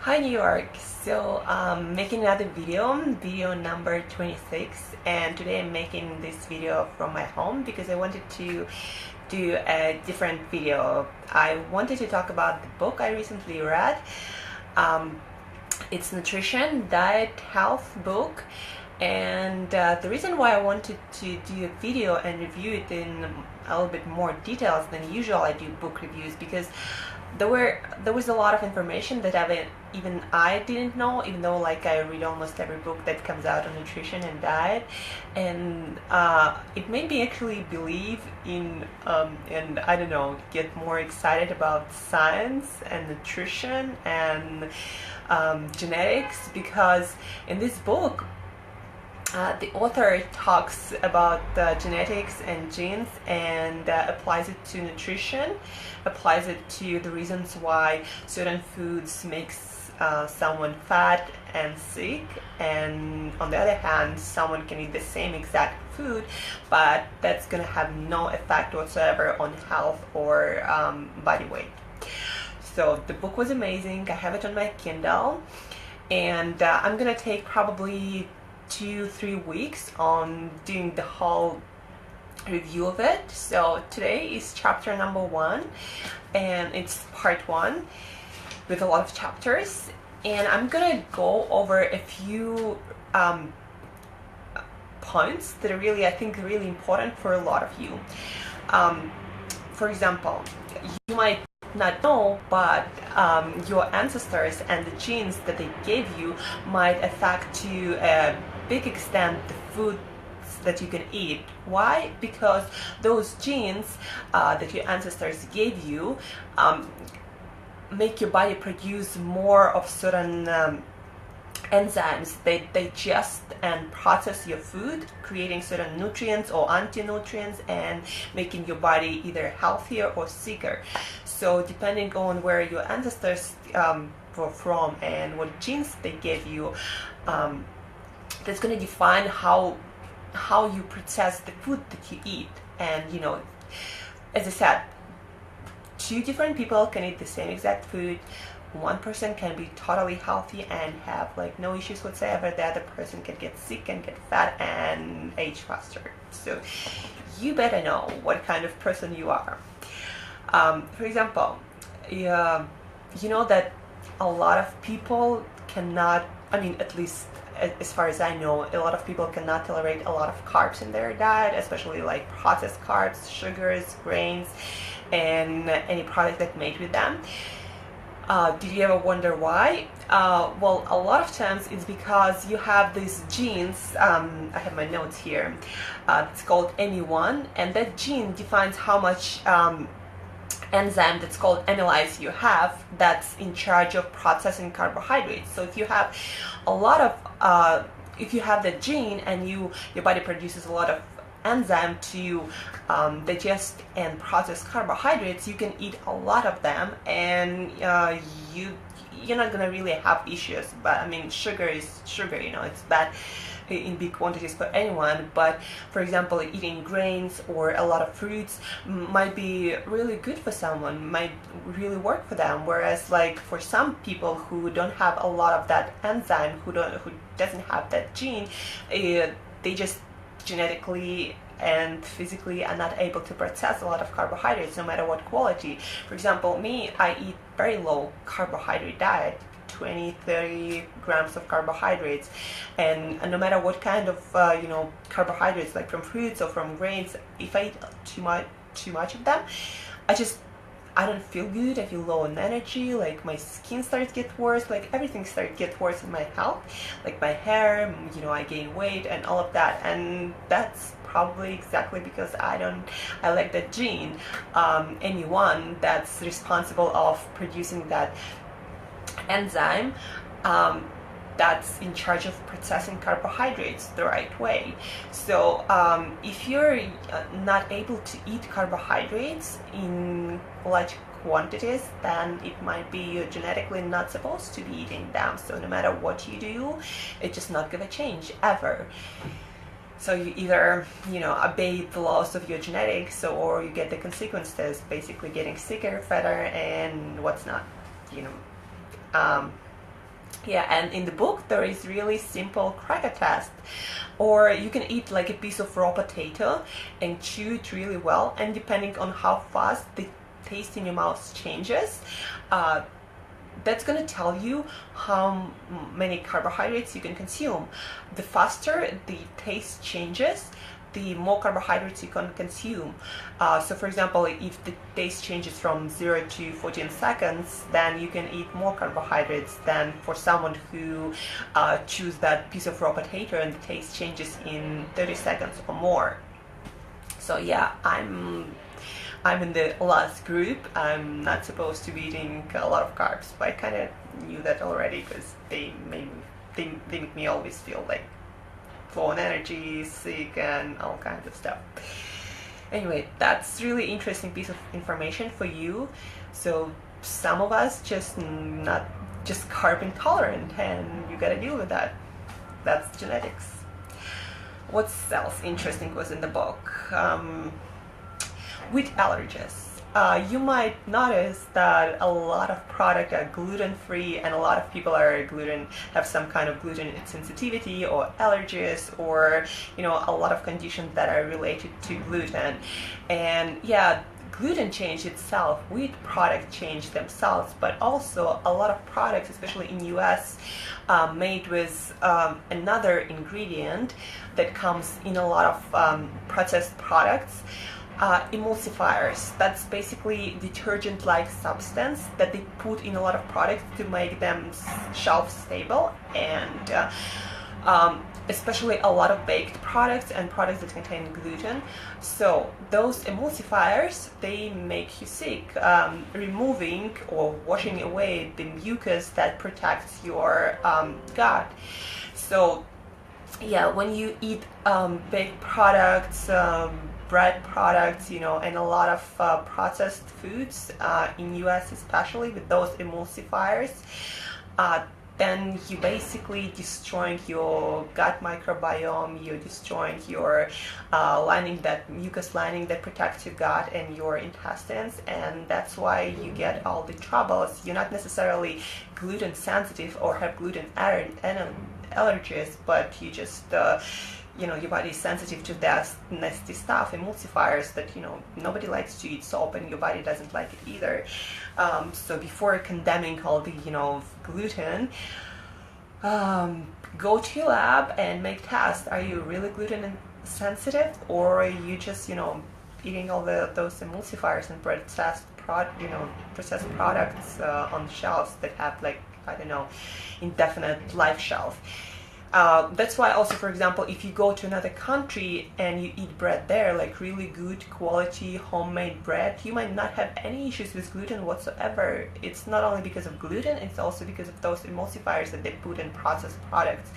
Hi New York. So making another video number 26, and today I'm making this video from my home because I wanted to do a different video. I wanted to talk about the book I recently read. Um, it's nutrition, diet, health book, and the reason why I wanted to do a video and review it in a little bit more details than usual I do book reviews, because there was a lot of information that even I didn't know, even though like I read almost every book that comes out on nutrition and diet, and it made me actually believe in and I don't know, get more excited about science and nutrition and genetics, because in this book the author talks about genetics and genes and applies it to nutrition, applies it to the reasons why certain foods makes someone fat and sick, and on the other hand someone can eat the same exact food but that's gonna have no effect whatsoever on health or body weight. So the book was amazing. I have it on my Kindle, and I'm gonna take probably 2-3 weeks on doing the whole review of it. So today is chapter number 1, and it's part 1 with a lot of chapters, and I'm gonna go over a few points that are really, I think, really important for a lot of you. For example, you might not know, but your ancestors and the genes that they gave you might affect to a big extent the foods that you can eat. Why? Because those genes that your ancestors gave you make your body produce more of certain enzymes. They digest and process your food, creating certain nutrients or anti-nutrients and making your body either healthier or sicker. So depending on where your ancestors were from and what genes they gave you, that's going to define how you process the food that you eat. And you know, as I said, two different people can eat the same exact food. One person can be totally healthy and have like no issues whatsoever. The other person can get sick and get fat and age faster. So you better know what kind of person you are. For example, you know that a lot of people cannot, I mean, at least as far as I know, a lot of people cannot tolerate a lot of carbs in their diet, especially like processed carbs, sugars, grains, and any product that's made with them. Did you ever wonder why? Well, a lot of times it's because you have these genes. I have my notes here. It's called ME1, and that gene defines how much enzyme that's called amylase you have, that's in charge of processing carbohydrates. So if you have a lot of if you have that gene and your body produces a lot of enzyme to digest and process carbohydrates, you can eat a lot of them, and you're not gonna really have issues. But I mean, sugar is sugar, you know, it's bad in big quantities for anyone. But for example, eating grains or a lot of fruits might be really good for someone, might really work for them, whereas like for some people who don't have a lot of that enzyme, who doesn't have that gene, they just genetically and physically are not able to process a lot of carbohydrates, no matter what quality. For example, me, I eat very low carbohydrate diet, 20-30 grams of carbohydrates, and no matter what kind of carbohydrates, like from fruits or from grains, if I eat too much of them, I don't feel good. I feel low on energy, like my skin starts to get worse, like everything starts to get worse in my health, like my hair, you know, I gain weight and all of that. And that's probably exactly because I lack that gene, ME1, that's responsible of producing that enzyme that's in charge of processing carbohydrates the right way. So if you're not able to eat carbohydrates in large quantities, then it might be you're genetically not supposed to be eating them. So no matter what you do, it's just not gonna change ever. So you either, you know, obey the laws of your genetics, or you get the consequences, basically getting sicker, fatter, and what's not, you know. Yeah, and in the book there is really simple cracker test, or you can eat like a piece of raw potato and chew it really well, and depending on how fast the taste in your mouth changes, uh, that's going to tell you how many carbohydrates you can consume. The faster the taste changes, the more carbohydrates you can consume. So for example, if the taste changes from 0 to 14 seconds, then you can eat more carbohydrates than for someone who chews that piece of raw potato and the taste changes in 30 seconds or more. So yeah, I'm in the last group. I'm not supposed to be eating a lot of carbs, but I kind of knew that already because they make me always feel like low on energy, sick, and all kinds of stuff. Anyway, that's really interesting piece of information for you. So some of us just not just carb intolerant, and you gotta deal with that. That's genetics. What else interesting was in the book? With allergies. You might notice that a lot of products are gluten-free, and a lot of people have some kind of gluten sensitivity or allergies, or a lot of conditions that are related to gluten. And yeah, gluten change itself, wheat product change themselves, but also a lot of products, especially in US, made with another ingredient that comes in a lot of processed products. Emulsifiers. That's basically detergent-like substance that they put in a lot of products to make them shelf stable, and especially a lot of baked products and products that contain gluten. So those emulsifiers, they make you sick, removing or washing away the mucus that protects your gut. So yeah, when you eat baked products, bread products, and a lot of processed foods in US, especially with those emulsifiers, then you basically destroying your gut microbiome, you're destroying your mucus lining that protects your gut and your intestines, and that's why you get all the troubles. You're not necessarily gluten sensitive or have gluten allergies, but you just your body is sensitive to that nasty stuff, emulsifiers that nobody likes to eat soap, and your body doesn't like it either. So before condemning all the gluten, go to your lab and make tests. Are you really gluten sensitive, or are you just eating all those emulsifiers and processed products on shelves that have indefinite life shelf? That's why also, for example, if you go to another country and you eat bread there, like really good quality homemade bread, you might not have any issues with gluten whatsoever. It's not only because of gluten, it's also because of those emulsifiers that they put in processed products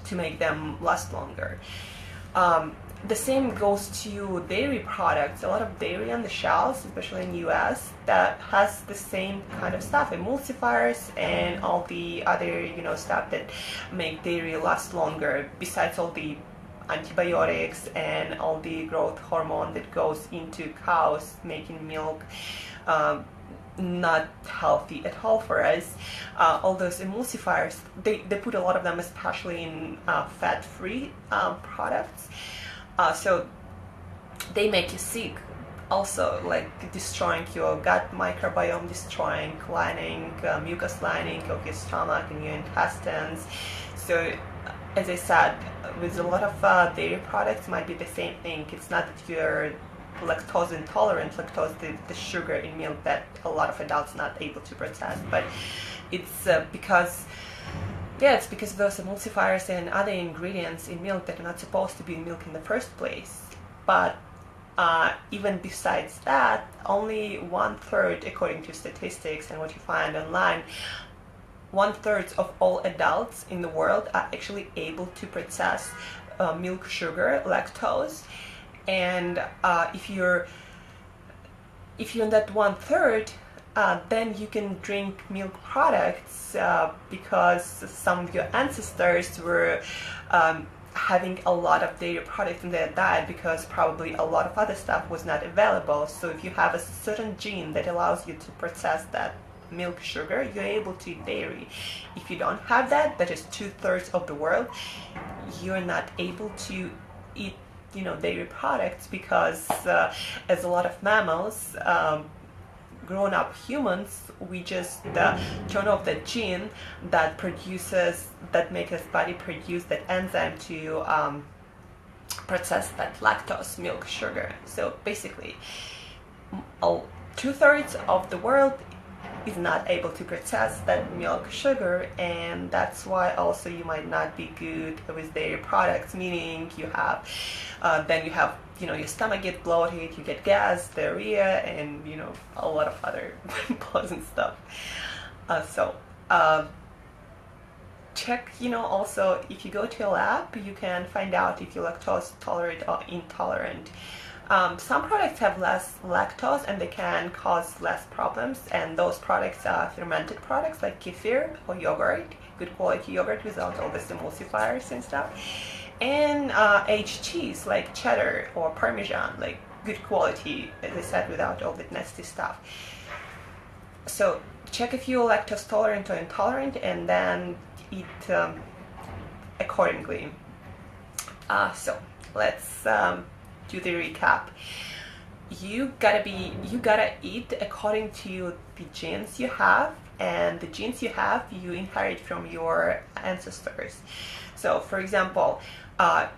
to make them last longer. The same goes to dairy products. A lot of dairy on the shelves, especially in the US, that has the same kind of stuff, emulsifiers and all the other stuff that make dairy last longer, besides all the antibiotics and all the growth hormone that goes into cows, making milk not healthy at all for us. All those emulsifiers, they put a lot of them, especially in fat-free products. So they make you sick, also like destroying your gut microbiome, destroying mucus lining of your stomach and your intestines. So as I said, with a lot of dairy products, might be the same thing. It's not that you're lactose intolerant, the sugar in milk that a lot of adults are not able to process, but it's because of those emulsifiers and other ingredients in milk that are not supposed to be in milk in the first place. But even besides that, only 1/3, according to statistics and what you find online, 1/3 of all adults in the world are actually able to process milk sugar, lactose. And if you're in that 1/3, then you can drink milk products because some of your ancestors were having a lot of dairy products in their diet, because probably a lot of other stuff was not available. So if you have a certain gene that allows you to process that milk, sugar, you're able to eat dairy. If you don't have that, that is 2/3 of the world, you're not able to eat, dairy products, because as a lot of mammals, grown-up humans, we just turn off that gene that makes us body produce that enzyme to process that lactose, milk, sugar. So basically, 2/3 of the world is not able to process that milk, sugar, and that's why also you might not be good with dairy products, meaning you have your stomach get bloated, you get gas, diarrhea, and a lot of other pleasant stuff. Check, also, if you go to a lab, you can find out if you're lactose tolerant or intolerant. Some products have less lactose and they can cause less problems, and those products are fermented products like kefir or yogurt, good quality yogurt without all these emulsifiers and stuff, and aged cheese like cheddar or parmesan, like good quality, as I said, without all that nasty stuff. So check if you're lactose tolerant or intolerant, and then eat accordingly. So let's do the recap. You gotta eat according to the genes you have, and the genes you have you inherit from your ancestors. So for example,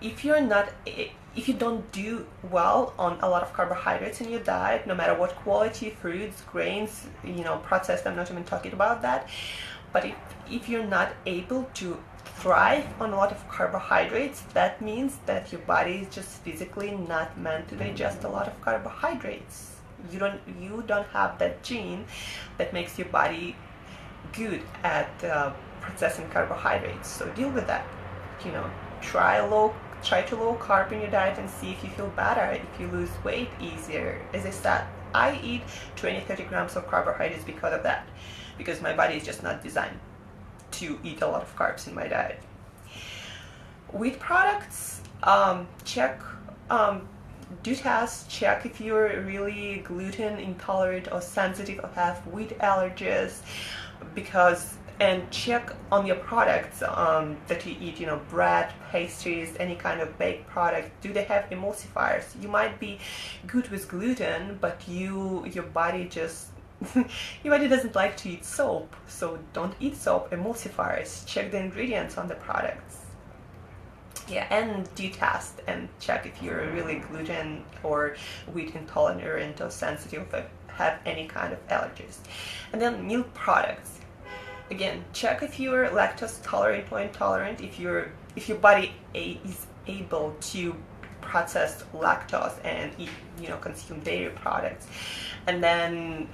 if you don't do well on a lot of carbohydrates in your diet, no matter what quality, fruits, grains, processed, I'm not even talking about that, but if you're not able to thrive on a lot of carbohydrates, that means that your body is just physically not meant to digest a lot of carbohydrates. You don't have that gene that makes your body good at processing carbohydrates. So deal with that. Try to low carb in your diet and see if you feel better, if you lose weight easier. As I said, I eat 20-30 grams of carbohydrates because of that, because my body is just not designed to eat a lot of carbs in my diet. Wheat products, do tests, check if you're really gluten intolerant or sensitive or have wheat allergies, and check on your products that you eat, bread, pastries, any kind of baked product. Do they have emulsifiers? You might be good with gluten, but your body doesn't like to eat soap, so don't eat soap. Emulsifiers. Check the ingredients on the products. Yeah, and do test and check if you're really gluten or wheat intolerant or sensitive, or have any kind of allergies. And then milk products. Again, check if you're lactose tolerant or intolerant. If your body is able to process lactose and eat, consume dairy products, and then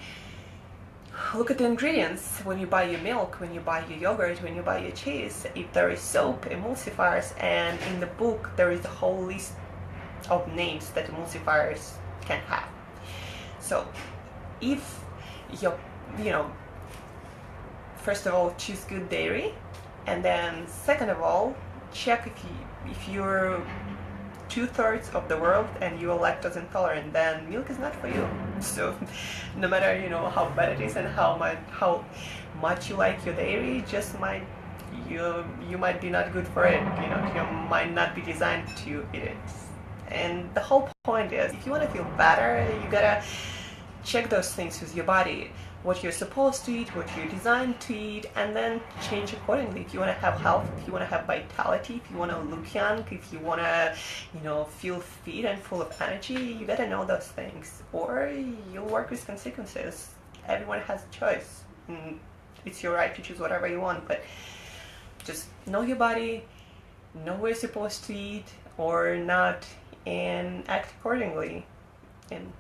look at the ingredients when you buy your milk, when you buy your yogurt, when you buy your cheese, if there is soap, emulsifiers, and in the book there is a whole list of names that emulsifiers can have. So if first of all, choose good dairy, and then second of all, check if you're 2/3 of the world and you're lactose intolerant, then milk is not for you. So no matter how bad it is and how much you like your dairy, you might be not good for it. You might not be designed to eat it. And the whole point is, if you want to feel better, you gotta check those things with your body, what you're supposed to eat, what you're designed to eat, and then change accordingly. If you want to have health, if you want to have vitality, if you want to look young, if you want to, feel fit and full of energy, you gotta know those things, or you'll work with consequences. Everyone has a choice. It's your right to choose whatever you want, but just know your body, know what you're supposed to eat or not, and act accordingly. And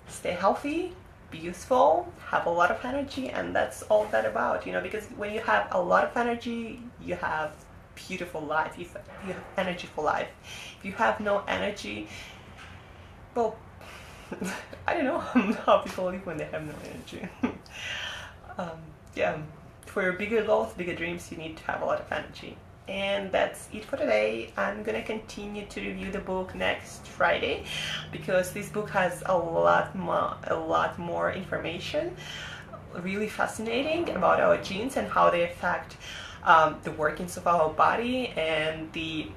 stay healthy, be useful, have a lot of energy, and that's all that about, because when you have a lot of energy, you have beautiful life. You have energy for life. If you have no energy, well, I don't know how people live when they have no energy. Yeah, for your bigger goals, bigger dreams, you need to have a lot of energy. And that's it for today. I'm gonna continue to review the book next Friday, because this book has a lot more information. really fascinating about our genes and how they affect the workings of our body and the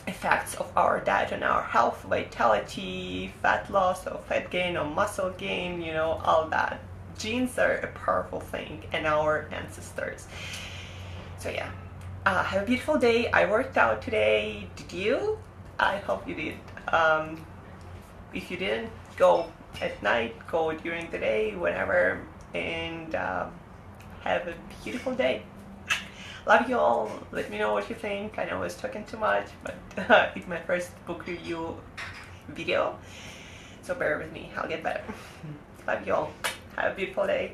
effects of our diet on our health, vitality, fat loss or fat gain or muscle gain, you know, all that. Genes are a powerful thing and our ancestors. So yeah, have a beautiful day. I worked out today. Did you? I hope you did. If you didn't, go at night, go during the day, whenever, and have a beautiful day. Love you all. Let me know what you think. I know I was talking too much, but it's my first book review video, so bear with me. I'll get better. Love you all. Have a beautiful day.